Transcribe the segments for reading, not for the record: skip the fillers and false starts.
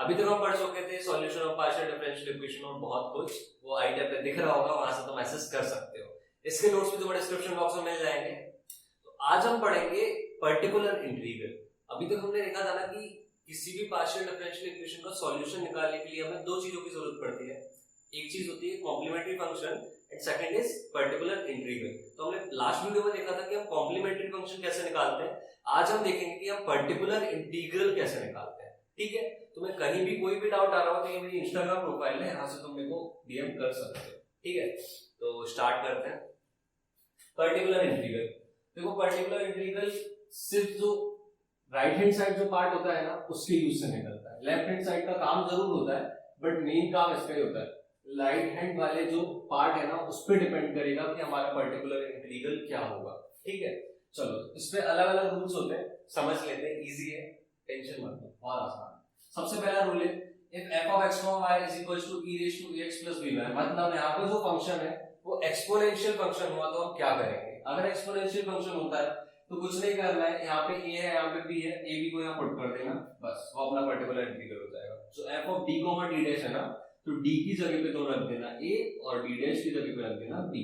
अभी तक हम पढ़ चुके थे solution of partial differential equation और बहुत कुछ, वो आई टैब पे दिख रहा होगा, वहां से तुम एक्सेस कर सकते हो। इसके नोट्स भी तुम्हें डिस्क्रिप्शन बॉक्स में मिल जाएंगे। तो आज हम पढ़ेंगे पर्टिकुलर इंटीग्रल। अभी तक हमने देखा था ना कि किसी भी पार्शियल डिफरेंशियल इक्वेशन का सॉल्यूशन निकालने के लिए हमें दो चीजों की जरूरत पड़ती है। एक चीज होती है complementary function and second is particular integral. तो हमने लास्ट वीडियो में देखा था कि हम कॉम्प्लीमेंट्री फंक्शन कैसे निकालते हैं, आज हम देखेंगे कि हम पर्टिकुलर इंटीग्रल कैसे निकालते हैं। ठीक है, तुम्हें कहीं भी कोई भी डाउट आ रहा हो तो ये मेरी इंस्टाग्राम प्रोफाइल है, यहाँ से तुम मेरे को डीएम कर सकते हो। ठीक है, तो स्टार्ट करते हैं। पर्टिकुलर इंटीग्रल, देखो पर्टिकुलर इंटीग्रल सिर्फ जो राइट हैंड साइड जो पार्ट होता है ना उसके यूज से निकलता है। लेफ्ट हैंड साइड का काम जरूर होता है बट मेन काम इसका ही होता है। राइट हैंड वाले जो पार्ट है ना उस पर डिपेंड करेगा कि हमारा पर्टिकुलर इंटीग्रल क्या होगा। ठीक है, चलो इस पे अलग अलग रूल्स होते हैं, समझ लेते हैं। इजी है, टेंशन मत लो, बहुत आसान है। सबसे पहला रूल है if f of x, y is equals to e raised to ax plus by, मतलब यहाँ पे जो फंक्शन है वो एक्सपोनेंशियल फंक्शन हुआ तो हम क्या करेंगे। अगर एक्सपोनेंशियल फंक्शन होता है तो कुछ नहीं करना है, यहाँ पे a है यहाँ पे b है, a b को यहाँ पुट कर देना, बस वो अपना पर्टिकुलर इंटीग्रल हो जाएगा। तो f of d, d' है ना, तो d की जगह पे तो रख देना a और d' की जगह पे रख देना b,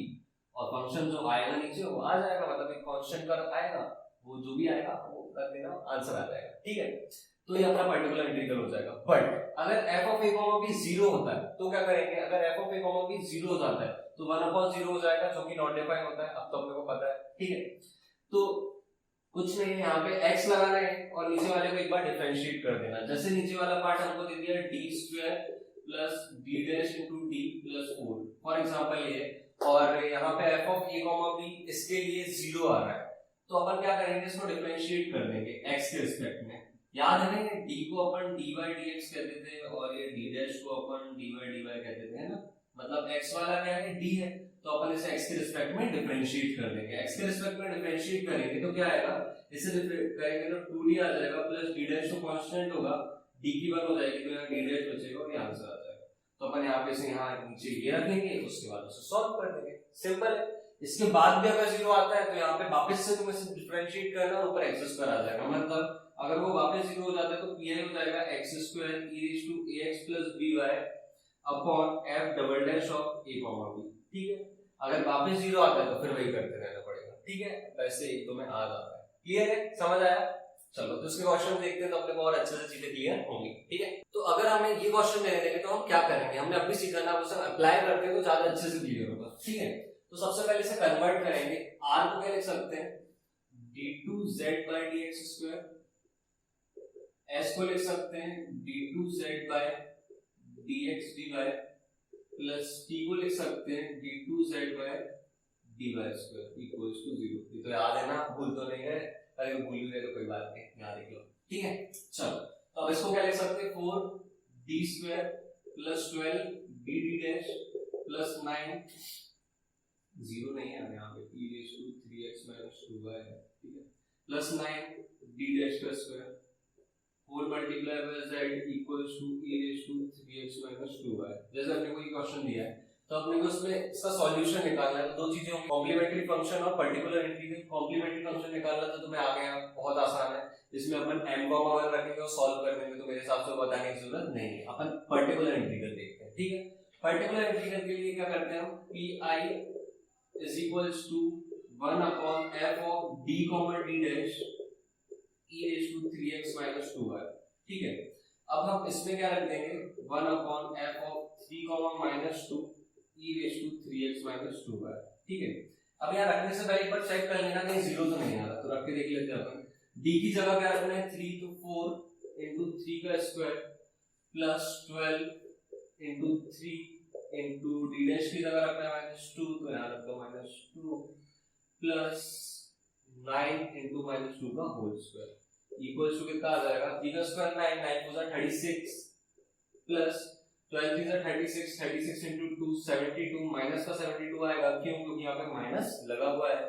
और फंक्शन जो आएगा नीचे वो आ जाएगा, मतलब एक कांस्टेंट का आएगा, वो जो भी आएगा वो रख देना, आंसर आ जाएगा। ठीक है, तो ये अपना पर्टिकुलर इंटीग्रल हो जाएगा। बट अगर f of a, b 0 होता है तो क्या करेंगे। अगर f of a, b 0 हो जाता है तो 1/0 हो जाएगा, जो कि नॉट डिफाइन होता है, अब तो अपने को पता है। ठीक है, तो कुछ नहीं है, यहाँ पे x लगाना है और नीचे वाले को एक बार डिफरेंशिएट कर देना। जैसे नीचे वाला पार्ट हमको दे दिया d² plus d' into d plus 4 for example ये, और यहाँ पे f of a, b इसके लिए 0 आ रहा है, तो अपन क्या करेंगे, इसको डिफरेंशिएट कर देंगे x के रिस्पेक्ट में। याद है ना, d को अपन dy dx कहते थे और ये d' को अपन dy कहते थे, है ना, मतलब x वाला क्या है, d है, तो अपन इसे x के रिस्पेक्ट में डिफरेंशिएट कर देंगे। x के रिस्पेक्ट में डिफरेंशिएट करेंगे तो क्या आएगा, इसे करेंगे तो 2d आ जाएगा प्लस d' तो कांस्टेंट होगा, d की 1 हो जाएगी तो यहाँ d' बचेगा और ये आंसर आ जाएगा। तो अपन यहाँ पे से यहाँ नीचे ये रखेंगे, उसके बाद उसे सॉल्व कर देंगे, सिंपल है। इसके बाद भी अगर 0 आता है तो यहाँ पे वापस से तुम्हें सिर्फ डिफरेंशिएट करना और ऊपर x स्क्वायर आ जाएगा, मतलब अगर वो वापस 0 हो जाता है तो ये हो जाएगा x² e raised to ax plus by upon f double dash of a, b। ठीक है, अगर वापस 0 आता है तो फिर वही करते रहना पड़ेगा। ठीक है, वैसे एक तो में आ जाता है। क्लियर है, समझ आया। चलो तो इसके क्वेश्चन देखते हैं तो अपने को और अच्छे से चीजें क्लियर होंगी। ठीक है, तो अगर हमें ये क्वेश्चन देने देंगे तो हम क्या करेंगे, हमने अभी सीखा ना, उसे अप्लाई करते हैं तो ज्यादा अच्छे से क्लियर होगा। ठीक है, तो सबसे पहले इसे कन्वर्ट करेंगे। r को क्या लिख सकते हैं, d2z by dx square, s को लिख सकते हैं d2z by dx dy plus t को लिख सकते हैं d2z by dy square equals to 0। ये तो याद है ना, भूल तो नहीं है, अरे भूल गए तो कोई बात नहीं, याद रख लो। ठीक है, चलो तो अब इसको क्या लिख सकते हैं, 4d square plus 12 d' plus 9, 0 नहीं है यहाँ पे, e raised to 3x minus 2y है। ठीक है, प्लस 9 d' का square 4 multiply by z equals to e raised to 3x minus 2y। जैसे हमने कोई क्वेश्चन दिया है तो अपने को उसमें इसका सॉल्यूशन निकालना है, तो दो चीजें होंगी, कॉम्प्लीमेंट्री फंक्शन और पर्टिकुलर इंटीग्रल। कॉम्प्लीमेंट्री फंक्शन निकालना तो तुम्हें आ गया, बहुत आसान है, इसमें अपन m रखेंगे और सॉल्व कर देंगे, तो मेरे हिसाब से बताने की जरूरत नहीं है। अपन पर्टिकुलर इंटीग्रल देखते हैं। ठीक है, पर्टिकुलर इंटीग्रल के लिए क्या करते हैं हम, pi is equals to 1 upon f of d, d' e raised to 3x minus 2y। ठीक है, अब हम इसमें क्या रख देंगे, 1 upon f of 3, minus 2 e raised to 3x minus 2y। ठीक है, अब यहाँ रखने से पहले एक बार चेक कर लेना कहीं 0 तो नहीं आ रहा, तो रख के देख लेते हैं अपन। d की जगह क्या रखना है, 3 तो 4 into 3 का square plus 12 into 3 into d' की जगह रखना है -2, तो यहाँ रख दो -2 प्लस 9 into -2 का होल स्क्वायर इक्वल्स टू कितना आ जाएगा, 3 का स्क्वायर 9, 9 को 36 प्लस 12 3 36, 36 into 2 72, माइनस का 72 आएगा, क्यों, क्योंकि यहाँ पे माइनस लगा हुआ है,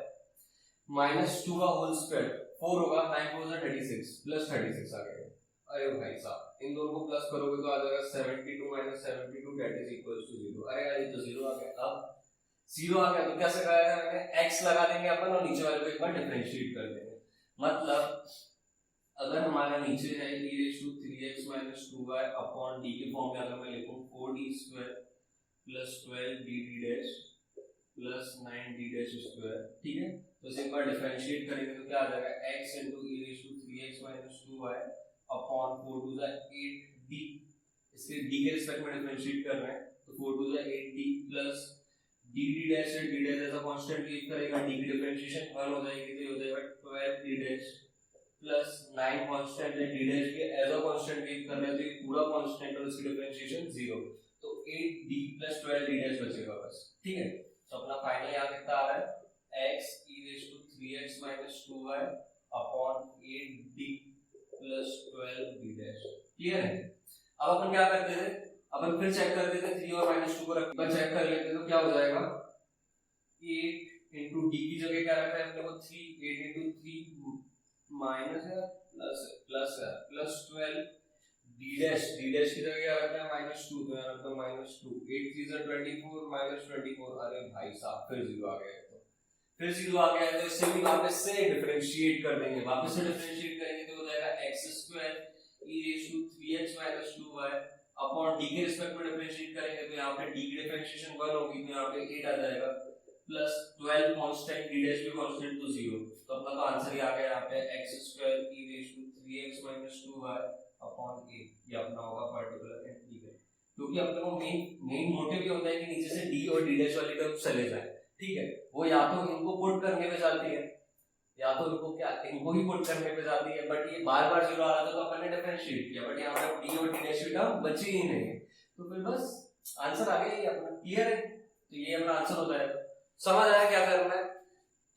-2 का होल स्क्वायर 4 होगा, 9 को 36 प्लस 36 आ गया। अरे भाई साहब इन दोनों को प्लस करोगे तो आ जाएगा 72 - 72 दैट इज इक्वल्स टू 0। अरे यार ये तो 0 आ गया, अब 0 आ गया तो क्या सिखाया था मैंने, x लगा देंगे अपन और नीचे वाले को एक बार डिफरेंशिएट कर देंगे। मतलब अगर हमारा नीचे है e raise to 3x minus 2y upon d के फॉर्म में अगर मैं लिखूं 4d square plus 12d dash plus 9d dash square, ठीक है। तो इसे एक बार डिफरेंशिएट करेंगे तो क्या आ जाएगा x into e raise to 3x minus 2y upon 4 to the 8d, इसके d के रिस्पेक्ट में डिफरेंशिएट कर रहे हैं तो 4 to the 8d plus d dash है, d dash as a constant leave करेगा, d की डिफरेंशिएशन 1 हो जाएगी तो ये हो जाएगा 12d डैश प्लस 9 कांस्टेंट है, d डैश भी एज अ कांस्टेंट लीव कर रहे हैं तो ये पूरा कांस्टेंट और इसकी डिफरेंशिएशन 0, तो 8d प्लस 12d डैश बचेगा बस, ठीक है। तो अपना फाइनल यहां कितना आ रहा है x e raise to 3x minus 2y upon 8d plus 12d dash, clear है। अब अपन क्या करते थे, अपन फिर चेक कर देते 3 और -2 को रख कर चेक कर लेते तो क्या हो जाएगा 8 into d की जगह क्या रखा है अपने को 3, 8 into 3 माइनस है प्लस है प्लस 12 d डैश की जगह क्या रखना है -2, तो यहां रखो -2, 8 3 जा 24 -24, अरे भाई साहब फिर 0 आ गया, तो फिर 0 आ गया तो इससे भी वापस से डिफरेंशिएट कर देंगे, वापस से डिफरेंशिएट करेंगे तो हो जाएगा x² e raise to 3x minus 2y upon d के रिस्पेक्ट में डिफरेंशिएट करेंगे तो यहाँ पे d की डिफरेंशिएशन 1 होगी तो यहाँ पे 8 आ जाएगा प्लस 12 कांस्टेंट d डैश भी कांस्टेंट तो 0, तो अपना तो आंसर ही आ गया यहाँ पे x² e raise to 3x minus 2y upon 8, ये अपना होगा पर्टिकुलर इंटीग्रल, क्योंकि अपने को मेन मोटिव ये होता है कि नीचे से d और d डैश वाली टर्म चले जाए, ठीक है। वो या तो इनको पुट करने पे जाती है या तो इनको ही पुट करने पे जाती है, बट ये बार बार 0 आ रहा था तो अपन ने डिफरेंशिएट किया, बट यहाँ पे d और d डैश की टर्म बची ही नहीं है, तो फिर बस आंसर आ गया, ये अपना क्लियर है, तो ये अपना आंसर होता है। समझ आया क्या करना है,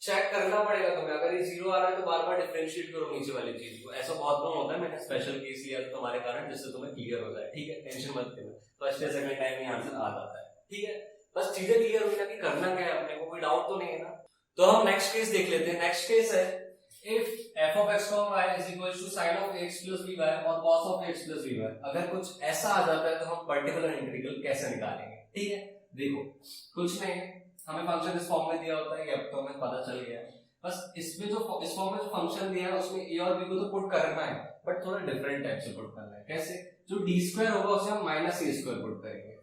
चेक करना पड़ेगा तुम्हें, अगर ये 0 आ रहा है तो बार बार डिफरेंशिएट करो नीचे वाली चीज को, ऐसा बहुत कम होता है, मैंने स्पेशल केस लिया तुम्हारे कारण जिससे तुम्हें क्लियर हो जाए, ठीक है, टेंशन मत लेना, फर्स्ट या सेकंड टाइम में आंसर आ जाता है, ठीक है। बस चीजें क्लियर हुई ना कि करना क्या है अपने को, कोई डाउट तो नहीं है ना। तो हम नेक्स्ट केस देख लेते हैं। नेक्स्ट केस है if f of x y is equal to sin of x plus by और cos of x plus by, अगर कुछ ऐसा आ जाता है तो हम पर्टिकुलर इंटीग्रल कैसे निकालेंगे, ठीक है। देखो कुछ नहीं, हमें फंक्शन इस फॉर्म में दिया होता है, ये अब तो हमें पता चल गया है, बस इसमें जो इस फॉर्म में जो फंक्शन दिया है उसमें a और b को तो पुट करना है, बट थोड़ा डिफरेंट टाइप से पुट करना है। कैसे, जो d² होगा उसे हम -a² पुट करेंगे,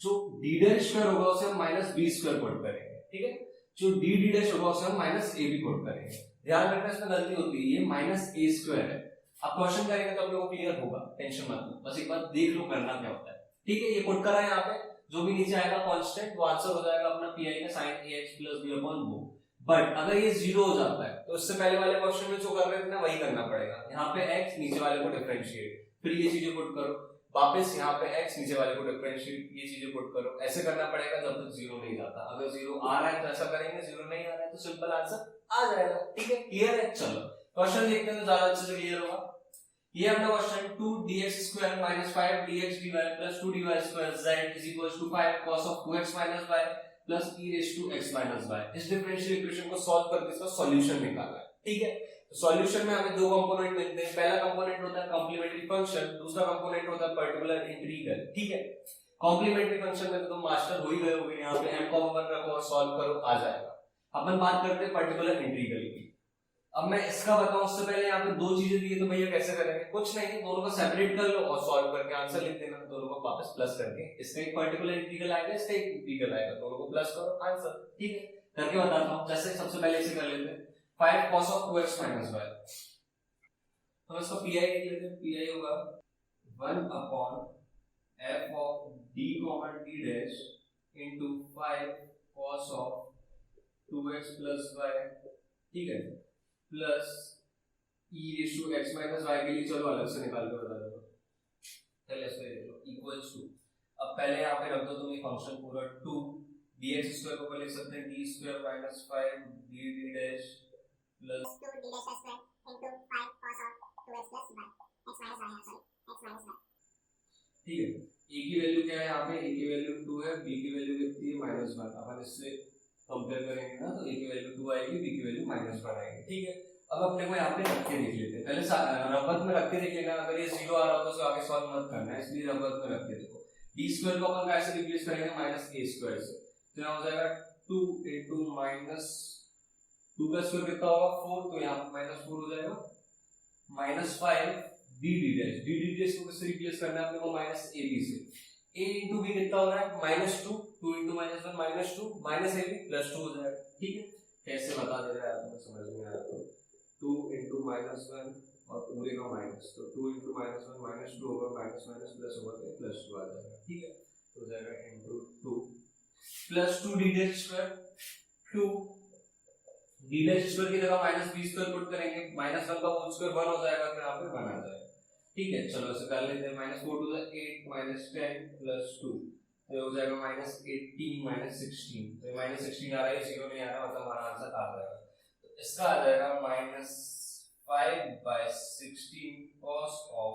जो d' होगा उसे हम -b² पुट करेंगे, ठीक है। जो d' होगा उसे हम -ab पुट करेंगे। ध्यान रखना इसमें गलती होती है, ये -a² है। अब क्वेश्चन करेंगे तो आप लोगों को क्लियर होगा, टेंशन मत लो, बस एक बार देख लो करना क्या होता है, ठीक है। ये पुट करा है यहाँ पे, जो भी नीचे आएगा कांस्टेंट वो आंसर हो जाएगा अपना pi का sin ax plus b upon वो। बट अगर ये 0 हो जाता है तो इससे पहले वाले क्वेश्चन में जो कर रहे थे ना वही करना पड़ेगा, यहाँ पे x नीचे वाले को डिफरेंशिएट, फिर ये चीजें पुट करो, वापस यहाँ पे x नीचे वाले को डिफरेंशिएट, ये चीजें पुट करो, ऐसे करना पड़ेगा जब तक 0 नहीं जाता। अगर 0 आ रहा है तो ऐसा करेंगे, 0 नहीं आ रहा है तो सिंपल आंसर आ जाएगा, ठीक है, क्लियर है। चलो क्वेश्चन देखते हैं तो ज्यादा अच्छे से क्लियर होगा। ये अपना question 2dx² - 5dx dy + 2dy² z = 5 cos of 2x - y + e raised to x - y, इस डिफरेंशियल इक्वेशन को सॉल्व करके इसका सॉल्यूशन निकालना है, ठीक है। तो सॉल्यूशन में हमें दो कंपोनेंट मिलते हैं, पहला कंपोनेंट होता है कॉम्प्लीमेंट्री फंक्शन, दूसरा कंपोनेंट होता है पर्टिकुलर इंटीग्रल, ठीक है। कॉम्प्लीमेंट्री फंक्शन में तो तुम मास्टर हो ही गए होगे, यहाँ पे m को 1 रखो और सॉल्व करो, आ जाएगा। अपन बात करते हैं पर्टिकुलर इंटीग्रल की। अब मैं इसका बताऊं उससे पहले यहाँ पे दो चीजें दी है तो भैया कैसे करेंगे, कुछ नहीं, दोनों को सेपरेट कर लो और सॉल्व करके आंसर लिख देना, दोनों को वापस प्लस करके, इसका एक पर्टिकुलर इंटीग्रल आएगा, इसका एक इंटीग्रल आएगा, दोनों को प्लस करो आंसर, ठीक है। करके बताता हूं, जैसे सबसे पहले इसे कर लेते हैं 5 cos of 2x - y, हम इसका pi लिख लेते हैं, pi होगा 1 upon f of d, d' into 5 cos of 2x plus y, ठीक है, plus e raise to x minus y के लिए चलो अलग से निकाल के बता दो, चलो ऐसे ले लो इक्वल्स टू, अब पहले यहाँ पे रख दो तुम ये फंक्शन पूरा 2 dx² को लिख सकते हैं d² - 5 d dash plus 2 d dash square into 5 cos of 2x plus y x minus y, sorry x minus y, ठीक है। a की वैल्यू क्या है यहाँ पे, a की वैल्यू 2 है, b की वैल्यू कितनी है -1, अपन इससे कंपेयर करेंगे ना तो a की वैल्यू 2 आएगी, b की वैल्यू -1 आएगी, ठीक है। अब अपने को यहाँ पे रख के देख लेते हैं, पहले रफत में रख के देख लेना, अगर ये 0 आ रहा हो तो उसको आगे सॉल्व मत करना है, इसलिए रफत में रख के देखो। d² को अपन कैसे रिप्लेस करेंगे -a² से, तो यहाँ हो जाएगा 2 into -2 का स्क्वायर कितना होगा 4, तो यहाँ -4 हो जाएगा, -5 D D dash, D D dash को किससे रिप्लेस करना है अपने को, माइनस ए बी से। a इंटू बी कितना हो रहा है, -2, 2 into -1 -2, minus A B plus 2 हो जाएगा। ठीक है, कैसे बता दे रहा है आपको समझ में आया तो 2 इंटू -1 और पूरे का माइनस, तो 2 इंटू -1 -2 होगा, माइनस माइनस प्लस होगा तो प्लस 2 आ जाएगा। ठीक है, तो हो जाएगा into 2 plus 2 D dash square, 2 D dash square की जगह माइनस बी स्क्वायर पुट करेंगे, -1 का होल स्क्वायर 1 हो जाएगा, फिर यहाँ पे 1 आ जाएगा। ठीक है, चलो ऐसे कर लेते हैं, -4 टू द 8 -10 प्लस 2 तो हो जाएगा -18 -16, तो -16 आ रहा है, 0 नहीं आ रहा, मतलब हमारा आंसर आ जाएगा। तो इसका आ जाएगा -5/16 cos ऑफ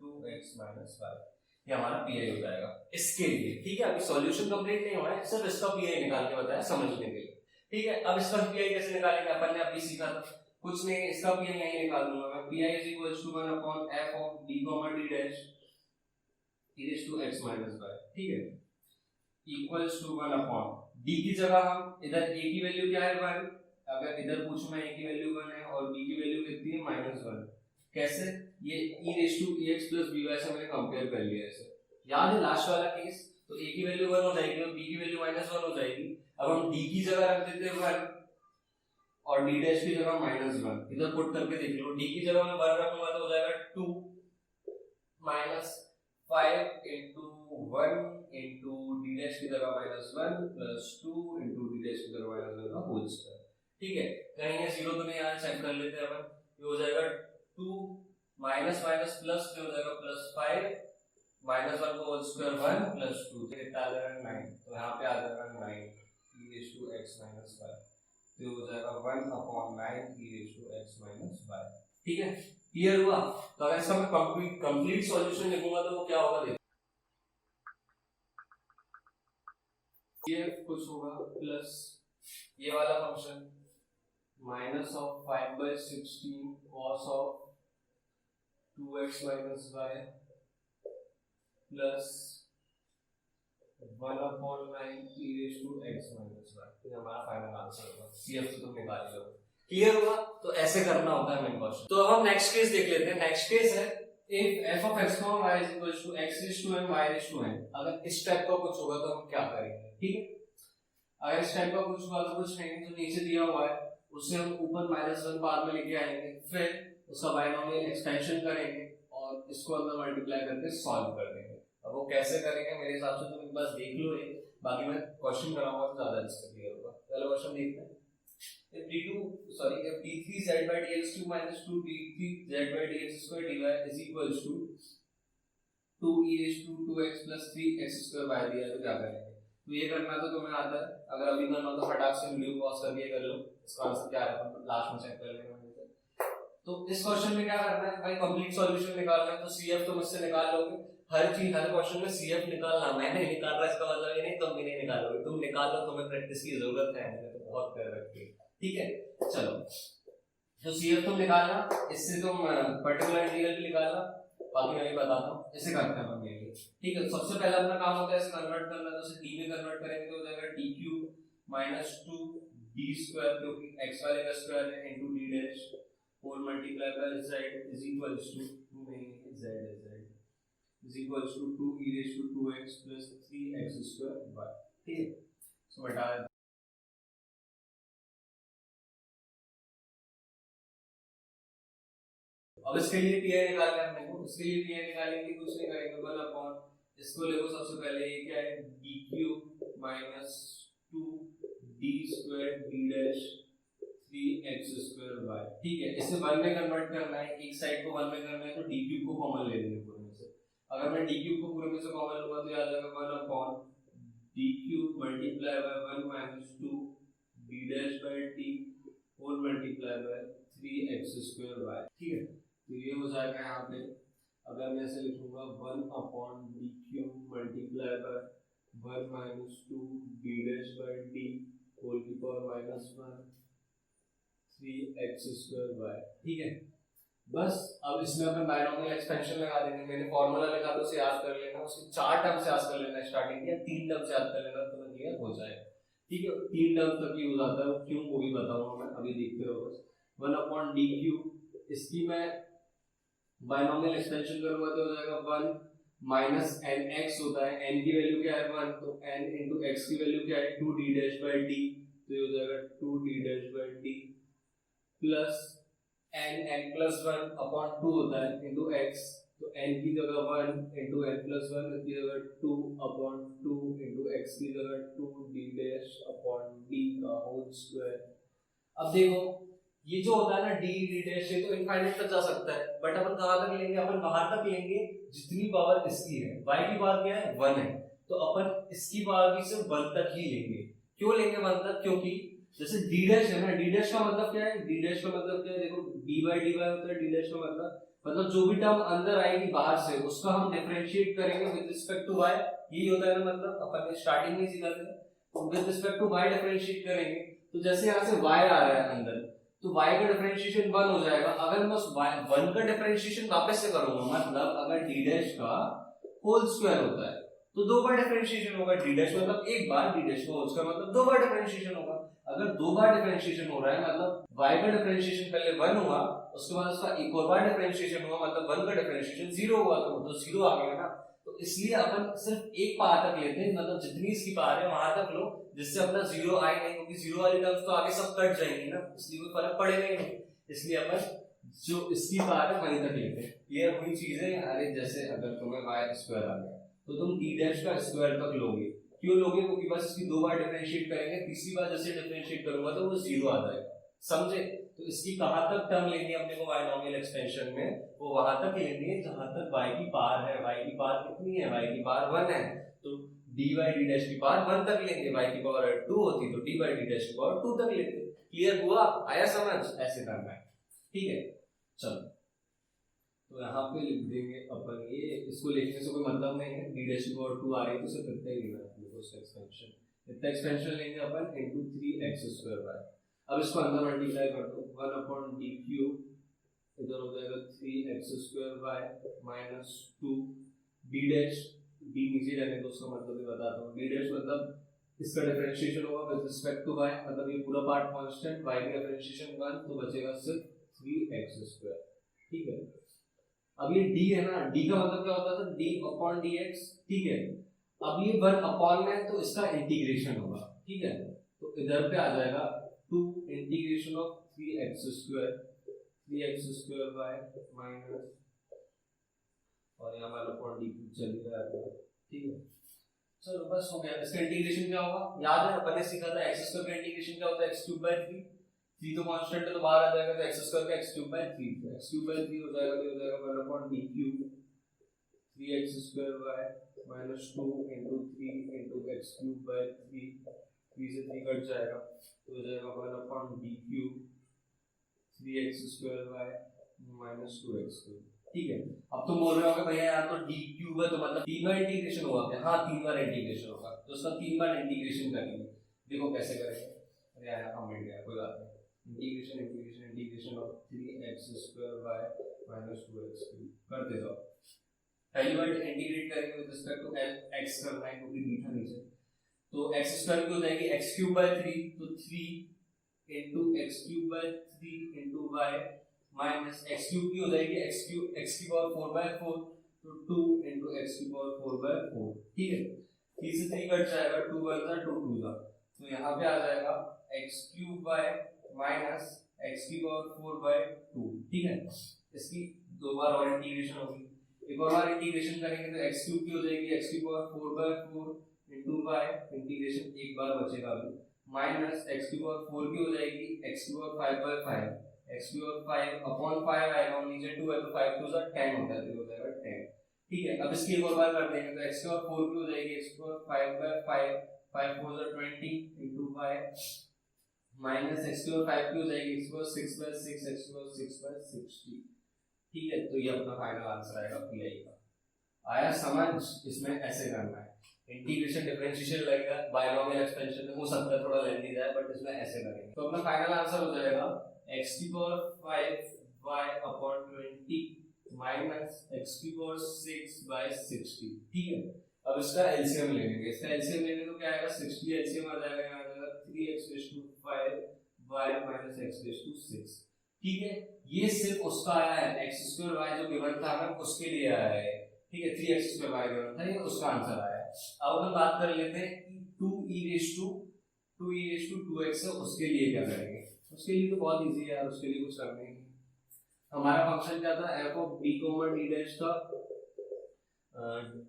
2x - 5, ये हमारा पीआई हो जाएगा इसके लिए। ठीक है, अभी सॉल्यूशन कंप्लीट नहीं हुआ है, सिर्फ इसका पीआई निकाल के बताया समझने के लिए। ठीक है, अब इसका पीआई कैसे निकालेंगे, अपन ने अभी सीखा था, कुछ नहीं, इसका पीआई यही निकाल दूंगा मैं, PI is equals to 1 upon f of d d dash e raise to x - 5। ठीक है, इक्वल्स टू 1 अपॉन d की जगह हम इधर a की वैल्यू क्या है 1, अगर इधर पूछूं मैं a की वैल्यू 1 है और b की वैल्यू कितनी है -1, कैसे, ये e raise to ax plus by से मैंने कंपेयर कर लिया ऐसे, याद है लास्ट वाला केस, तो a की वैल्यू 1 हो जाएगी और b की वैल्यू -1 हो जाएगी। अब हम d की जगह रख देते हैं 1 और d डैश की जगह -1, इधर पुट करके देख लो, d की जगह मैं 1 रखूंगा तो हो जाएगा 2 -5 इंटू 1 इंटू d डैश की जगह -1 प्लस 2 इंटू d डैश की जगह -1 का होल स्क्वायर। ठीक है, कहीं ये 0 तो नहीं आ रहा, चेक कर लेते हैं अपन, ये हो जाएगा 2 माइनस माइनस प्लस हो जाएगा +5 -1 का होल स्क्वायर 1 प्लस 2, तो कितना आ जाएगा 9, तो यहाँ पे आ जाएगा 9 e रेज़ टू x - 5, तो हो जाएगा 1 upon 9 e raise to x - 5। ठीक है, क्लियर हुआ। तो अगर इसका मैं कंप्लीट सॉल्यूशन लिखूंगा तो क्या होगा, देखो ये कुछ होगा प्लस ये वाला function minus of 5/16 cos of 2x - y plus 1 upon 9 e raise to x - y, ये हमारा फाइनल आंसर होगा। सीएफ तो तुम निकाल लो, क्लियर हुआ। तो ऐसे करना होता है मेन क्वेश्चन। तो अब हम नेक्स्ट केस देख लेते हैं। नेक्स्ट केस है if f of x, y is equal to x raised to m y raised to n। अगर इस टाइप का कुछ होगा तो हम क्या करेंगे, ठीक है। अगर इस टाइप का कुछ हुआ तो कुछ नहीं, जो नीचे दिया हुआ है उससे हम ऊपर -1 बाद में लेके आएंगे, फिर उसका बायनोमियल एक्सपेंशन करेंगे और इसको अंदर मल्टीप्लाई करके सॉल्व कर देंगे। अब वो कैसे करेंगे मेरे हिसाब से तुम एक बार देख लो, बाकी मैं क्वेश्चन कराऊंगा तो ज्यादा अच्छा क्लियर होगा। पहला क्वेश्चन देखते हैं। if d3z by dx2 minus 2d3z by dx square dy is equals to 2 e raised to 2x plus 3x square y दिया, तो क्या करेंगे। तो ये करना तो तुम्हें आता है, अगर अभी करना तो फटाक से वीडियो पॉज करके कर लो, इसका आंसर क्या है अपन लास्ट में चेक कर लेंगे। तो इस क्वेश्चन में क्या करना है भाई, कंप्लीट सॉल्यूशन निकालना है। तो सीएफ तुम इससे निकाल लोगे, हर चीज हर क्वेश्चन में सीएफ निकालना, मैं नहीं निकाल रहा, इसका मतलब ये नहीं तुम भी नहीं निकालोगे, तुम निकाल लो, तुम्हें प्रैक्टिस की जरूरत है, मैंने तो बहुत कर रखी है, ठीक है। चलो तो सीएफ तुम निकालना, इससे तुम पर्टिकुलर इंटीग्रल भी निकालना, बाकी मैं भी बताता हूँ। इसे करते हैं हम ये, ठीक है। सबसे पहला अपना काम होता है इसे कन्वर्ट करना, तो इसे डी में कन्वर्ट करेंगे तो हो जाएगा D cube minus 2 D square, क्योंकि एक्स वाले का स्क्वायर है, into D dash whole multiply by z is equals to 2 नहीं z is equals to 2 e raise to 2x plus 3x square y, ठीक है। सो बटा अब इसके लिए पीआई निकालना है हमने को, इसके लिए पीआई निकालेंगे, कुछ नहीं करेंगे, 1 अपॉन इसको देखो सबसे पहले ये क्या है d cube minus 2 d square d dash 3x square y, ठीक है। इसे 1 में कन्वर्ट करना है, एक साइड को 1 में करना है तो d क्यूब को कॉमन ले लेंगे पूरे में से। अगर मैं d क्यूब को पूरे में से कॉमन लूंगा तो आ जाएगा 1 upon d cube multiply by 1 minus 2 d dash by t whole multiply by 3x square y, ठीक है। तो ये हो जाएगा यहाँ पे, अगर मैं ऐसे लिखूंगा 1 upon D cube multiply by 1 minus 2 D dash by D whole की power minus 1 3x square y, ठीक है। बस अब इसमें अपन बायनोमियल एक्सपेंशन लगा देंगे, मैंने फॉर्मूला लिखा तो उसे याद कर लेना, उसके 4 टर्म से याद कर लेना स्टार्टिंग के, 3 टर्म से याद कर लेना तो क्लियर हो जाएगा, ठीक है। 3 टर्म तक यूज आता है, क्यों वो भी बताऊंगा मैं, अभी देखते रहो बस। 1 अपॉन डी क्यूब, इसकी मैं बायनॉमियल एक्सपेंशन करूंगा तो हो जाएगा 1 माइनस एन एक्स होता है, एन की वैल्यू क्या है 1, तो एन इंटू एक्स की वैल्यू क्या है 2d डैश बाई डी, तो ये हो जाएगा 2d dash by D plus N plus 1 upon 2 होता है इंटू एक्स, तो n की जगह 1 इंटू एन प्लस 1 की जगह 2 अपॉन 2 इंटू एक्स की जगह 2d डैश अपॉन डी का होल स्क्वायर। अब देखो ये जो होता है ना डी डैश, ये तो इनफाइनाइट तक जा सकता है, बट अपन कहां तक लेंगे, अपन वहां तक लेंगे जितनी पावर इसकी है, y की पावर क्या है 1 है, तो अपन इसकी पावर भी सिर्फ 1 तक ही लेंगे। क्यों लेंगे 1 तक, क्योंकि जैसे d डैश है ना, d डैश का मतलब क्या है, d डैश का मतलब क्या है, देखो dy dy होता है, d डैश का मतलब जो भी टर्म अंदर आएगी बाहर से उसका हम डिफरेंशिएट करेंगे विद रिस्पेक्ट टू y, यही होता है ना, मतलब अपन ने स्टार्टिंग में सीखा था, तो with respect to y differentiate करेंगे, तो जैसे यहाँ से y आ रहा है अंदर, तो y का डिफरेंशिएशन 1 हो जाएगा। अगर मैं उस 1 का डिफरेंशिएशन वापस से करूंगा, मतलब अगर d डैश का होल स्क्वायर होता है तो 2 बार डिफरेंशिएशन होगा, d डैश मतलब एक बार, d डैश का होल स्क्वायर मतलब 2 बार डिफरेंशिएशन होगा। अगर 2 बार डिफरेंशिएशन हो रहा है मतलब y का डिफरेंशिएशन पहले 1 हुआ, उसके बाद उसका एक और बार डिफरेंशिएशन हुआ, मतलब 1 का डिफरेंशिएशन 0 हुआ, तो 0 आ गया ना, तो इसलिए अपन सिर्फ एक पावर तक लेते हैं, मतलब जितनी इसकी पावर है वहां तक लो, जिससे अपना 0 आए नहीं, क्योंकि 0 वाली टर्म्स तो आगे सब कट जाएंगी ना, इसलिए कोई फर्क पड़ेगा ही नहीं, इसलिए अपन जो इसकी पावर है वहीं तक लेते हैं। क्लियर हुई चीजें? अरे जैसे अगर तुम्हें y स्क्वायर आ गया तो तुम d डैश का स्क्वायर तक लोगे, क्यों लोगे, क्योंकि बस इसकी 2 बार डिफरेंशिएट करेंगे, तीसरी बार जैसे डिफरेंशिएट करूंगा तो वो 0 आ जाएगा, समझे? तो इसकी कहां तक टर्म लेंगे अपने को बायनॉमियल एक्सपेंशन में, वो वहां तक लेंगे जहां तक y की पावर है। y की पावर कितनी है, y की पावर 1 है, तो dy d डैश की पावर 1 तक लेंगे, y की पावर 2 होती तो dy d डैश की पावर 2 तक लेते। क्लियर हुआ? आया समझ? ऐसे करना है, ठीक है। चलो तो यहाँ पे लिख देंगे अपन, ये इसको लिखने से कोई मतलब नहीं है, d डैश की पावर 2 आ रही है तो सिर्फ इतना ही लेना है अपने को, उसका एक्सपेंशन, इतना एक्सपेंशन लेंगे अपन इनटू 3x स्क्वायर y। अब इसको अंदर मल्टीप्लाई कर दो, 1 अपॉन डी क्यूब इधर हो जाएगा 3x square y minus 2 d dash, d नीचे रहने दो, उसका मतलब भी बताता हूँ, d डैश मतलब इसका डिफरेंशिएशन होगा विद रिस्पेक्ट टू y, मतलब ये पूरा पार्ट कांस्टेंट, y का डिफरेंशिएशन 1, तो बचेगा सिर्फ 3x स्क्वायर, ठीक है। अब ये d है ना, d का मतलब क्या होता था, d अपॉन dx, ठीक है। अब ये 1 अपॉन में है तो इसका इंटीग्रेशन होगा, ठीक है, तो इधर पे आ जाएगा 2 integration of 3x square y minus, और यहाँ वाला अपॉन डी चल रहा है, ठीक है। चलो बस हो गया। इसका इंटीग्रेशन क्या होगा, याद है अपन ने सीखा था x स्क्वायर का इंटीग्रेशन क्या होता है, x क्यूब बाय 3, 3 तो कांस्टेंट है तो बाहर आ जाएगा, तो x स्क्वायर का x क्यूब बाय 3, तो x क्यूब बाय 3 हो जाएगा, तो हो जाएगा 1 upon d cube 3x square y minus 2 into 3 into x cube by 3, 3 से 3 कट जाएगा, तो हो जाएगा 1 upon d cube 3x square y minus 2x cube, ठीक है। अब तुम बोल रहे हो भैया यहाँ तो d क्यूब है तो मतलब 3 बार इंटीग्रेशन होगा क्या? हाँ 3 बार इंटीग्रेशन होगा, तो उसका 3 बार इंटीग्रेशन करेंगे, देखो कैसे करेंगे। अरे यार कम मिल गया, कोई बात नहीं, integration integration integration of 3x square y minus 2x cube करते जाओ। पहली बार इंटीग्रेट करेंगे विद रिस्पेक्ट टू x करना है क्योंकि d था नीचे, तो x स्क्वायर की हो जाएगी x क्यूब बाय 3, तो 3 into x cube by 3 into y minus x cube की हो जाएगी x की पावर 4 बाय 4, तो 2 into x की पावर 4 बाय 4, ठीक है। 3 से 3 कट जाएगा, 2 1 जा 2 2 जा, तो यहाँ पे आ जाएगा x cube by minus x की पावर 4 बाय 2, ठीक है। इसकी 2 बार और इंटीग्रेशन होगी, एक और बार इंटीग्रेशन करेंगे तो x क्यूब की हो जाएगी x की power 4 by 4 into y, integration एक बार बचेगा अभी, माइनस x की पावर 4 की हो जाएगी x की पावर 5 बाय 5, x की पावर 5 अपॉन 5 आएगा, और नीचे 2 है तो 5 2 10 होता है, तो हो जाएगा 10, ठीक है। अब इसकी एक और बार कर देंगे तो x की पावर 4 की हो जाएगी x की power 5 by 5, 5 4 20 into y minus x की पावर 5 की हो जाएगी x की पावर 6 बाय 6, x की पावर 6 बाय 60, ठीक है। तो ये अपना फाइनल आंसर आएगा पीआई का। आया समझ? इसमें ऐसे करना है, इंटीग्रेशन डिफरेंशिएशन लगेगा, बायनॉमियल एक्सपेंशन में हो सकता है थोड़ा लेंथी जाए, बट इसमें ऐसे करेंगे तो अपना फाइनल आंसर हो जाएगा x की power 5 y upon 20 minus x की पावर 6 बाय 60, ठीक है। अब इसका एलसीएम लेंगे, इसका एलसीएम लेंगे तो क्या आएगा, 60 एलसीएम आ जाएगा, यहाँ आ जाएगा 3x raise to 5 y minus x raise to 6, ठीक है, ये सिर्फ उसका आया है एक्स स्क्वायर वाई जो गिवन था हमें उसके लिए आया है, ठीक है, 3x स्क्वायर वाई गिवन था, ये उसका आंसर आया है। अब हम बात कर लेते हैं कि 2e रेज़ टू 2x है, उसके लिए क्या करेंगे। उसके लिए तो बहुत इजी है यार, उसके लिए कुछ करना ही नहीं। हमारा फंक्शन क्या था, f of d d dash था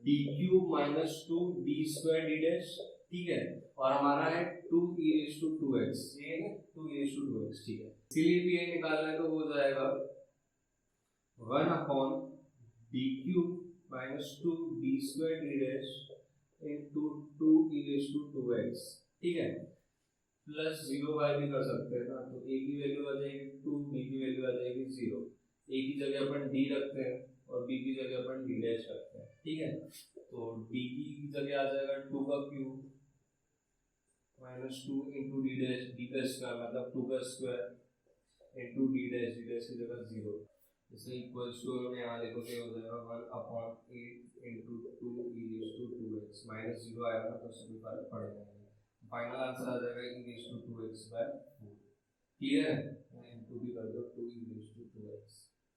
d cube minus 2d square d dash, ठीक है, और हमारा है 2e रेज़ टू 2x, ये है 2e रेज़ टू 2x, ठीक है। इसलिए भी ये निकालना है तो हो जाएगा 1 upon d cube minus 2d square d dash into 2e raise to 2x, ठीक है, प्लस 0y भी कर सकते हैं ना, तो a की वैल्यू आ जाएगी 2, b की वैल्यू आ जाएगी 0, a की जगह अपन d रखते हैं और b की जगह अपन d डैश रखते हैं, ठीक है, तो d की जगह आ जाएगा 2 का cube minus 2 into d dash, d का स्क्वायर मतलब 2 का स्क्वायर इंटू d डैश की जगह 0, इसे इक्वल्स टू में यहाँ लिखोगे हो जाएगा 1 upon 8 into 2e raise to 2x, minus 0 आएगा ना तो उससे भी फर्क पड़ेगा, फाइनल आंसर आ जाएगा e raise to 2x by 4। Clear है, इनटू भी कर दो 2e रेज़ टू 2x,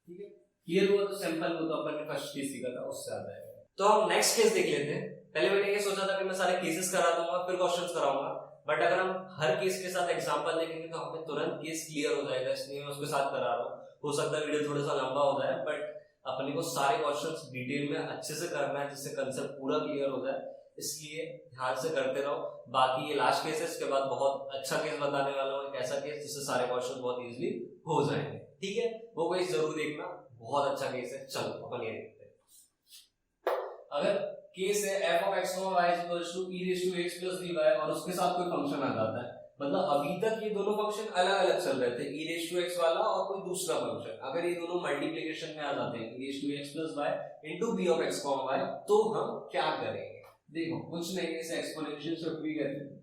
ठीक है। क्लियर हुआ तो सिंपल, वो तो अपन ने फर्स्ट केस सीखा था उससे आ जाएगा। तो हम नेक्स्ट केस देख लेते हैं। पहले मैंने ये सोचा था कि मैं सारे केसेस करा दूंगा फिर क्वेश्चंस कराऊंगा, बट अगर हम हर केस के साथ एग्जांपल देखेंगे तो हमें तुरंत केस क्लियर हो जाएगा, इसलिए मैं उसके साथ करा रहा हूँ। हो सकता है वीडियो थोड़ा सा लंबा हो जाए, बट अपने को सारे क्वेश्चंस डिटेल में अच्छे से करना है जिससे कंसेप्ट पूरा क्लियर हो जाए, इसलिए ध्यान से करते रहो। बाकी ये लास्ट केस है, इसके बाद बहुत अच्छा केस बताने वाला हूँ, एक ऐसा केस जिससे सारे क्वेश्चन बहुत इजीली हो जाएंगे, ठीक है, वो केस जरूर देखना, बहुत अच्छा केस है। चलो अपन ये देखते हैं। अगर केस है f of x y equals to e raised to x plus by और उसके साथ कोई फंक्शन आ जाता है, मतलब अभी तक ये दोनों फंक्शन अलग अलग चल रहे थे, e raised to x वाला और कोई दूसरा फंक्शन, अगर ये दोनों मल्टीप्लिकेशन में आ जाते हैं e raised to x plus y into b of x y, तो हम क्या करेंगे। देखो कुछ नहीं, इसे एक्सपोनेंशियल शिफ्ट भी कहते हैं,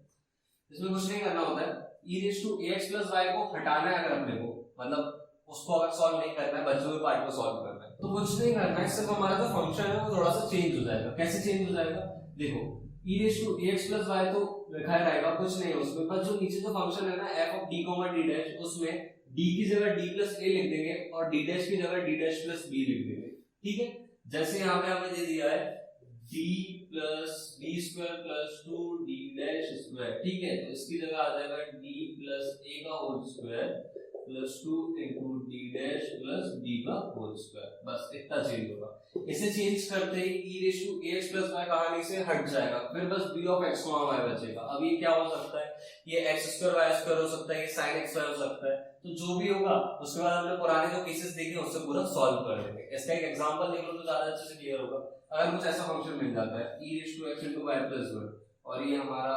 इसमें कुछ नहीं करना होता है, e raised to ax plus y को हटाना है अगर अपने को, मतलब उसको अगर सॉल्व नहीं करना है, बचे हुए पार्ट को सॉल्व करना है, तो कुछ नहीं करना है, सिर्फ हमारा जो फंक्शन है वो थोड़ा सा चेंज हो जाएगा। कैसे चेंज हो जाएगा, देखो e raised to ax plus y तो लिखा रहेगा, कुछ नहीं है उसमें, बस जो नीचे जो फंक्शन है ना f of d d dash, उसमें d की जगह d plus a लिख देंगे और d डैश की जगह d डैश plus b लिख देंगे, ठीक है। जैसे यहाँ पे हमें दे दिया है d plus d square plus 2d dash square, ठीक है, तो इसकी जगह आ जाएगा d plus a का whole square plus 2 into D dash plus D का होल स्क्वायर, बस इतना चेंज होगा। इसे चेंज करते ही e raise to ax plus y कहानी से हट जाएगा, फिर बस b ऑफ x y बचेगा। अब ये क्या हो सकता है, ये x स्क्वायर y स्क्वायर हो सकता है, ये sin x y हो सकता है, तो जो भी होगा उसके बाद हमने पुराने जो केसेस देखे उससे पूरा सॉल्व कर देंगे। इसका एक एग्जांपल देख लो तो ज्यादा अच्छे से क्लियर होगा। अगर कुछ ऐसा फंक्शन मिल जाता है e raise to x y plus 1 और ये हमारा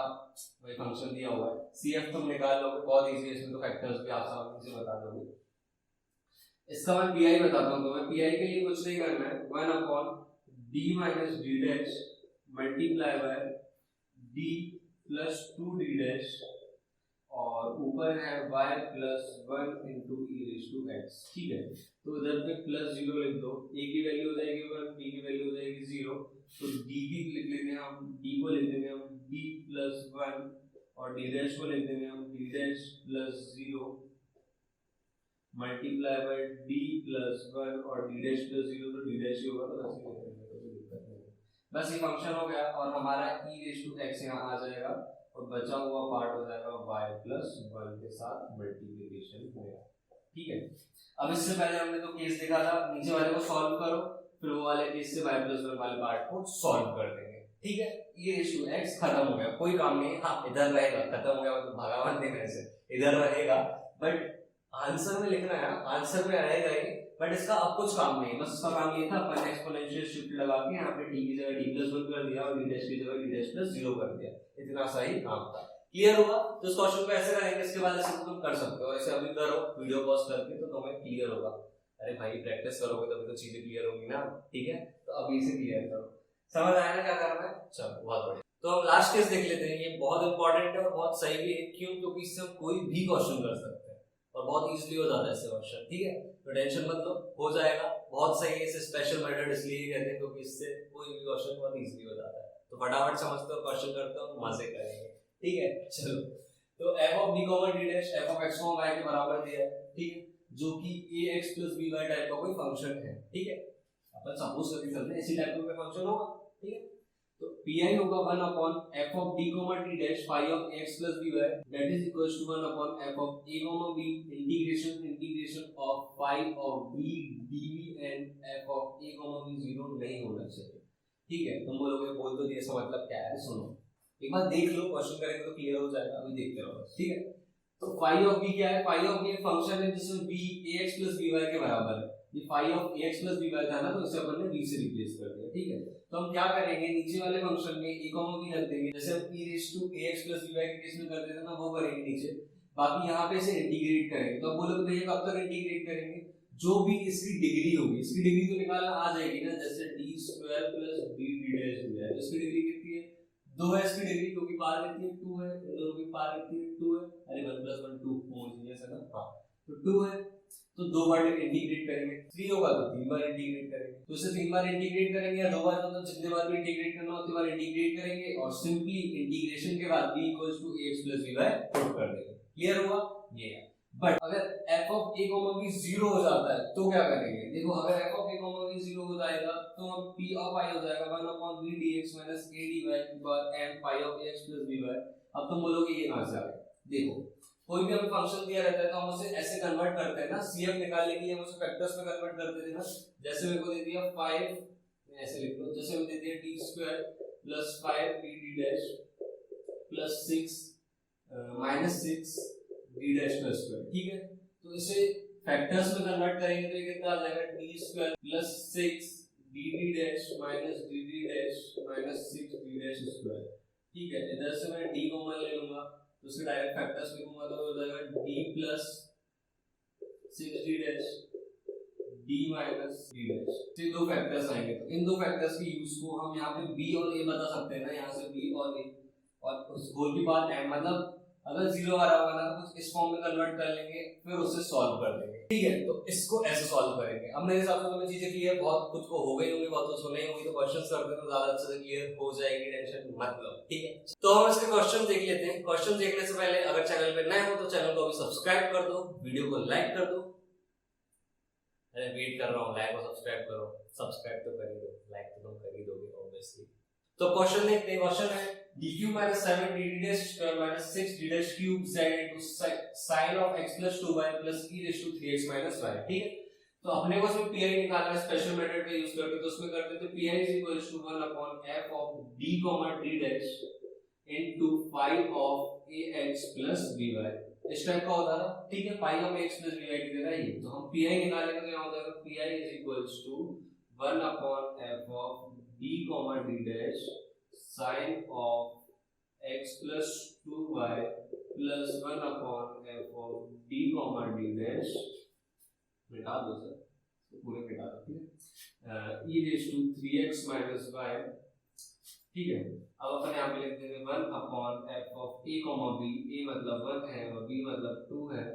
वही फंक्शन दिया हुआ है, CF तुम निकाल लोगे, बहुत इजी है, इसमें तो फैक्टर्स भी आसानी से बता दोगे। इसका मैं PI बताता हूं, तो मैं PI के लिए कुछ नहीं करना है, 1 upon d minus d dash multiply by d plus 2d dash और ऊपर है y plus 1 into e raise to x, ठीक है। तो इधर पे प्लस 0 लिख दो, a की वैल्यू हो जाएगी 1, b की वैल्यू हो जाएगी 0, तो d की लिख लेंगे हम, d को लिख देंगे हम d प्लस 1 और d डैश को लिख देंगे हम d dash plus 0 multiply by d plus 1 और d डैश प्लस 0, तो d डैश ही होगा, तो ऐसे लिख देंगे, कोई दिक्कत नहीं। बस ये फंक्शन हो गया और हमारा e रेज़ टू x यहाँ आ जाएगा और बचा हुआ पार्ट हो जाएगा y प्लस 1 के साथ मल्टीप्लिकेशन होगा, ठीक है। अब इससे पहले हमने तो केस देखा था, नीचे वाले को सॉल्व करो, फिर वो वाले केस से y प्लस 1 वाले पार्ट को सॉल्व कर देंगे, ठीक है। e रेज़ टू x खत्म हो गया, कोई काम नहीं। हाँ इधर रहेगा, खत्म हो गया मतलब भगवान ने कैसे इधर रहेगा, बट आंसर में लिखना है, आंसर में रहेगा ही, बट इसका अब कुछ काम नहीं, बस इसका काम ये था अपन एक्सपोनेंशियल शिफ्ट लगा के यहाँ पे d की जगह d प्लस 1 कर दिया और d डैश की जगह d डैश प्लस 0 कर दिया, इतना सा ही काम था। क्लियर हुआ, तो इस क्वेश्चन को ऐसे करेंगे, इसके बाद ऐसे तुम कर सकते हो, ऐसे अभी करो वीडियो पॉज करके तो तुम्हें क्लियर होगा। अरे भाई प्रैक्टिस करोगे तभी तो चीजें क्लियर होंगी ना, ठीक है, तो अभी से क्लियर करो। समझ आया ना क्या करना है, चलो बहुत बढ़िया। तो हम लास्ट केस देख लेते हैं, ये बहुत इंपॉर्टेंट है और बहुत सही भी है, क्यों, क्योंकि इससे हम कोई भी क्वेश्चन कर सकते हैं और बहुत इजीली हो जाता है इससे क्वेश्चन, ठीक है, तो टेंशन मत लो, हो जाएगा, बहुत सही है। इसे स्पेशल मेथड इसलिए कहते हैं क्योंकि इससे कोई भी क्वेश्चन बहुत इजीली हो जाता है, तो फटाफट समझते हो, क्वेश्चन करते हो, मजे करेंगे, ठीक है। चलो, तो f of d d dash f of x y के बराबर दिया है, ठीक है, जो कि ax plus by टाइप का कोई फंक्शन है, ठीक है। अपन सपोज करके चलते हैं इसी टाइप का कोई फंक्शन होगा, ठीक है। तो pi होगा 1 upon f of d comma t dash phi of ax plus by that is equals to 1 upon f of a comma b integration of phi of b dv and f of a comma b 0 नहीं होना चाहिए, ठीक है। तुम बोलोगे बोल तो दिया, इसका मतलब क्या है, सुनो एक बार देख लो, क्वेश्चन करेंगे तो क्लियर हो जाएगा, अभी देखते रहो, ठीक है। तो phi of b क्या है, phi of b एक फंक्शन है जिसमें b ax plus by के बराबर है। ये phi of ax plus by था ना, तो इसे अपन ने b से रिप्लेस कर दिया, ठीक है। तो हम क्या करेंगे, नीचे वाले फंक्शन में a b रख देंगे, जैसे हम e raised to ax plus by के केस में करते थे ना, वो करेंगे नीचे। बाकी यहाँ पे इसे इंटीग्रेट करेंगे। तो अब बोलोगे भैया कब तक इंटीग्रेट करेंगे, जो भी इसकी डिग्री होगी, इसकी डिग्री तो निकालना आ जाएगी ना, जैसे d square plus d dash हो जाए, तो इसकी डिग्री कितनी है, 2 है इसकी डिग्री, क्योंकि पार कितनी है 2 है, इन दोनों की पार कितनी है 2 है, अरे 1 + 1 2 होमोजेनियस है ना, हां तो 2 है, तो 2 बार इंटीग्रेट करेंगे, 3 होगा तो 3 बार इंटीग्रेट करेंगे, तो इसे 3 बार इंटीग्रेट करेंगे या 2 बार, मतलब जितने बार भी इंटीग्रेट करना हो उतनी बार इंटीग्रेट करेंगे और सिंपली इंटीग्रेशन के बाद b = ax + by पुट कर देंगे। क्लियर हुआ ये है। बट अगर f of a, b 0 हो जाता है तो क्या करेंगे, देखो अगर f of a, b 0 हो जाएगा तो हम p of i हो जाएगा 1 upon b dx minus a dy and phi of ax plus by। अब तुम बोलोगे ये कहां से आ गया, देखो कोई भी हमें फंक्शन दिया रहता है तो हम उसे ऐसे कन्वर्ट करते हैं ना, cf निकालने के लिए हम उसे फैक्टर्स में कन्वर्ट करते थे ना। जैसे मेरे को दे दिया 5, ऐसे लिख लो, जैसे हमें दे दिया t² plus 5 b d dash plus 6 minus 6 d dash plus square, ठीक है। तो इसे फैक्टर्स में कन्वर्ट करेंगे तो ये कितना आ जाएगा t² plus 6 dd dash minus dd dash minus 6 d dash square, ठीक है। इधर से मैं d कॉमन ले लूंगा तो इसके डायरेक्ट फैक्टर्स लिखूंगा तो हो जाएगा d plus 6d dash d minus d dash, ये दो फैक्टर्स आएंगे। तो इन दो फैक्टर्स के यूज को हम यहाँ पे b और a बता सकते हैं ना, यहाँ से b और a, और उस होल की बात है, मतलब अगर 0 आ रहा होगा ना तो कुछ इस फॉर्म में कन्वर्ट कर लेंगे, फिर उससे सॉल्व कर देंगे, ठीक है। तो इसको ऐसे सॉल्व करेंगे। अब मेरे हिसाब से तुम्हें चीजें क्लियर बहुत कुछ को हो गई होंगी, बहुत कुछ नहीं होगी, तो क्वेश्चंस करते तो ज्यादा अच्छे से क्लियर हो जाएगी, टेंशन मत लो, ठीक है। तो हम इसके क्वेश्चन देख लेते हैं। क्वेश्चन देखने से पहले अगर चैनल पे नए हो तो चैनल को अभी सब्सक्राइब कर दो, वीडियो को लाइक कर दो। अरे वेट कर रहा हूँ, लाइक और सब्सक्राइब करो, सब्सक्राइब तो कर ही दो, लाइक तो तुम कर ही दोगे ऑब्वियसली। तो क्वेश्चन देखते हैं। क्वेश्चन है dq minus 7 dd dash square minus 6 d dash cube z into sin of x plus 2y plus e raised to 3x minus y, ठीक है। तो अपने को इसमें pi निकालना है, स्पेशल मेथड का यूज करके, तो उसमें करते थे pi is equals to 1 upon f of d comma d dash into phi of ax plus by, इस टाइप का होता है, ठीक है। phi of ax plus by की जगह ये, तो हम pi निकालेंगे तो यहाँ हो जाएगा pi is equals to 1 upon f of d comma d dash sin of x plus 2y plus 1 upon f of d comma d dash, मिटा दो सर, पूरे मिटा दो, ठीक है, e raised to 3x minus y, ठीक है। अब अपन यहाँ पे लिख देंगे 1 upon f of a comma b, a मतलब 1 है और b मतलब 2 है,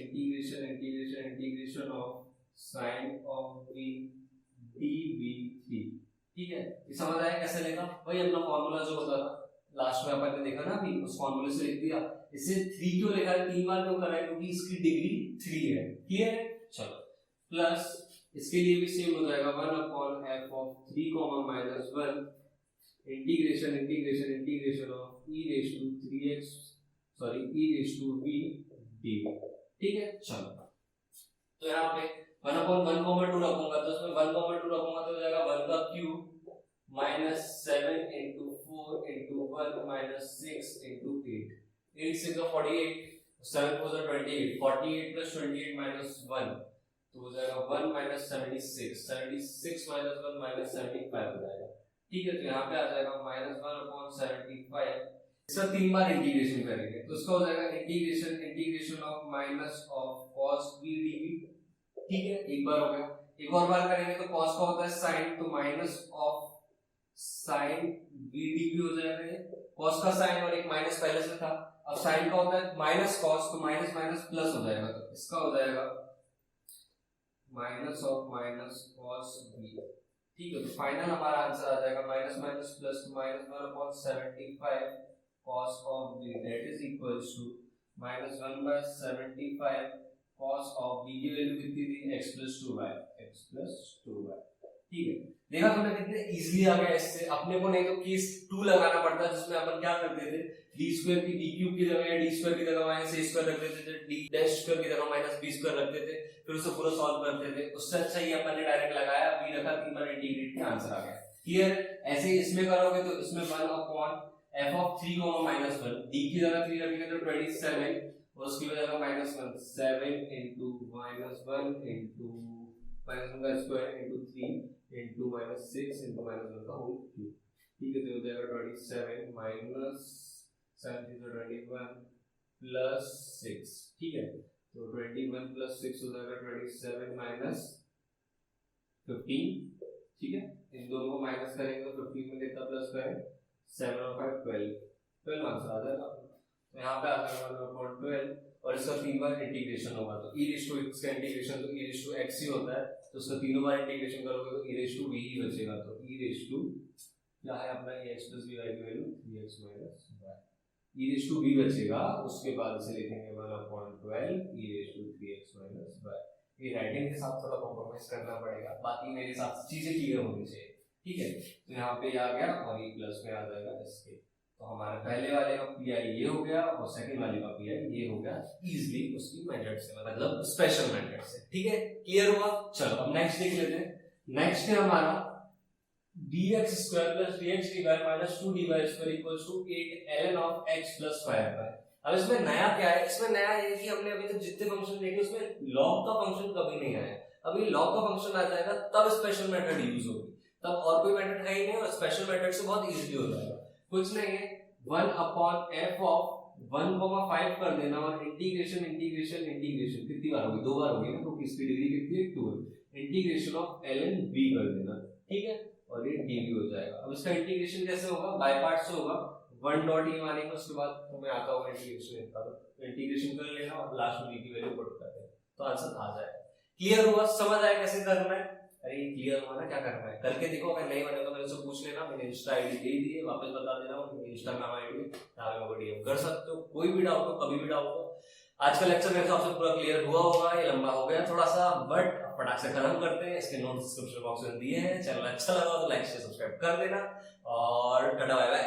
integration of sin of b dv3, ठीक है। ये समझ आया कैसे लेगा, वही अपना फार्मूला जो होता था लास्ट में अपन ने देखा ना, अभी उस फार्मूले से लिख दिया। इसे 3 क्यों लिखा है, 3 बार क्यों करा है, क्योंकि इसकी डिग्री 3 है, क्लियर है। चलो प्लस इसके लिए भी सेम हो जाएगा 1 upon f of 3 minus 1 integration of e raised to 3x e raised to v dv, ठीक है। चलो तो यहाँ पे 1 upon 1 2 रखूंगा तो इसमें 1 2 रखूंगा तो हो जाएगा 1 का cube minus 7 into 4 into 1 minus 6 into 8, 8 6 का 48, 7 4 28, 48 plus 28 minus 1 तो हो जाएगा 1 minus 76, 76 minus 1 minus 75 हो जाएगा, ठीक है। तो यहाँ पे आ जाएगा minus 1 upon 75, इसका 3 बार इंटीग्रेशन करेंगे तो इसका हो जाएगा integration of minus of cos b dv, ठीक है। एक बार हो गया, एक और बार करेंगे तो cos का होता है sin, तो minus of sin b dv हो जाएगा, ये cos का sin और एक माइनस पहले से था, अब sin का होता है माइनस cos, तो माइनस माइनस प्लस हो जाएगा, तो इसका हो जाएगा minus of minus cos b, ठीक है। तो फाइनल हमारा आंसर आ जाएगा minus minus plus minus 1 upon 75 cos of b, that is equals to minus 1 by 75 cos of b की वैल्यू कितनी थी x plus 2y ठीक है। देखा तुमने कितने इजीली आ गया इससे। अपने को नहीं तो केस 2 लगाना पड़ता जिसमें अपन क्या करते थे d स्क्वायर की d क्यूब की जगह d स्क्वायर की जगह माइनस a स्क्वायर रख देते थे, d डैश स्क्वायर की जगह माइनस b स्क्वायर रखते थे, फिर उसे पूरा सॉल्व करते थे। उससे अच्छा ही अपन ने डायरेक्ट लगाया, b रखा, 3 बार इंटीग्रेट किया, आंसर आ गया। क्लियर? ऐसे ही इसमें करोगे तो इसमें 1 upon f of 3 minus 1, d की जगह 3 रखेंगे तो 27 और उसकी जगह minus 1, 7 into minus 1 into minus 1 का square into 3 into minus 6 into minus 1 का होल क्यूब। ठीक है, तो हो जाएगा 27 माइनस 7 is 21 प्लस 6। ठीक है, तो 21 प्लस 6 हो जाएगा 27 माइनस 15। ठीक है, इन दोनों को माइनस करेंगे तो 15 में कितना प्लस करें, 7 और 5 12 आंसर आ जाएगा। तो यहाँ पे आ जाएगा 12 और इसका 3 बार इंटीग्रेशन होगा तो e रेज़ टू x का इंटीग्रेशन तो e रेज़ टू x ही होता है, तो उसका तीनों बार इंटीग्रेशन करोगे तो e रेज़ टू v ही बचेगा। तो e रेज़ टू क्या है अपना ये x प्लस y की value 3x minus y, e raise to v बचेगा। उसके बाद इसे लिखेंगे 1/12 e raise to 3x minus y। ये राइटिंग के साथ थोड़ा कॉम्प्रोमाइज करना पड़ेगा, बाकी मेरे साथ चीजें क्लियर होनी चाहिए। ठीक है, तो यहाँ पे आ गया और ये प्लस में आ जाएगा इसके, तो हमारे पहले वाले का पीआई ये हो गया और सेकंड वाले का पीआई ये हो गया इजीली उसकी मेथड से, मतलब स्पेशल मेथड से। ठीक है, क्लियर हुआ? चलो अब नेक्स्ट देख लेते हैं। नेक्स्ट है हमारा dx square plus dx dy minus 2dy square equals to 8 ln of x plus 5y। अब इसमें नया क्या है? इसमें नया ये है कि हमने अभी तक जितने फंक्शन देखे उसमें लॉग का फंक्शन कभी नहीं आया। अभी लॉग का फंक्शन आ जाएगा तब स्पेशल मेथड यूज होगी, तब और कोई मेथड है ही नहीं और स्पेशल मेथड से बहुत इजीली हो जाएगा। कुछ नहीं है, 1 अपॉन f ऑफ 1,5 कर देना और इंटीग्रेशन इंटीग्रेशन इंटीग्रेशन कितनी बार होगी? 2 बार होगी ना, तो इसकी डिग्री कितनी है? 2 है। इंटीग्रेशन ऑफ ln b कर देना, ठीक है, और ये dv हो जाएगा। अब इसका इंटीग्रेशन कैसे होगा? बाय पार्ट से होगा। 1 डॉट e मानेंगे, उसके बाद तुम्हें आता होगा इंटीग्रेशन इतना, तो इंटीग्रेशन कर लेना और लास्ट में b की वैल्यू पुट कर देना, तो आंसर आ जाएगा। क्लियर हुआ? समझ आया कैसे करना है? अरे क्लियर हुआ ना? क्या करना है करके देखो, अगर नहीं बने तो मेरे से पूछ लेना, मैंने इंस्टा आईडी दे दी है, वापस बता देना, इंस्टाग्राम आईडी है, डीएम कर सकते हो। कोई भी डाउट हो, कभी भी डाउट हो। आज का लेक्चर मेरे हिसाब से पूरा क्लियर हुआ होगा, ये लंबा हो गया थोड़ा सा, बट फटाक से खत्म करते हैं। इसके नोट्स डिस्क्रिप्शन बॉक्स में दिए हैं। चैनल अच्छा लगा तो लाइक शेयर सब्सक्राइब कर देना और टाटा बाय बाय।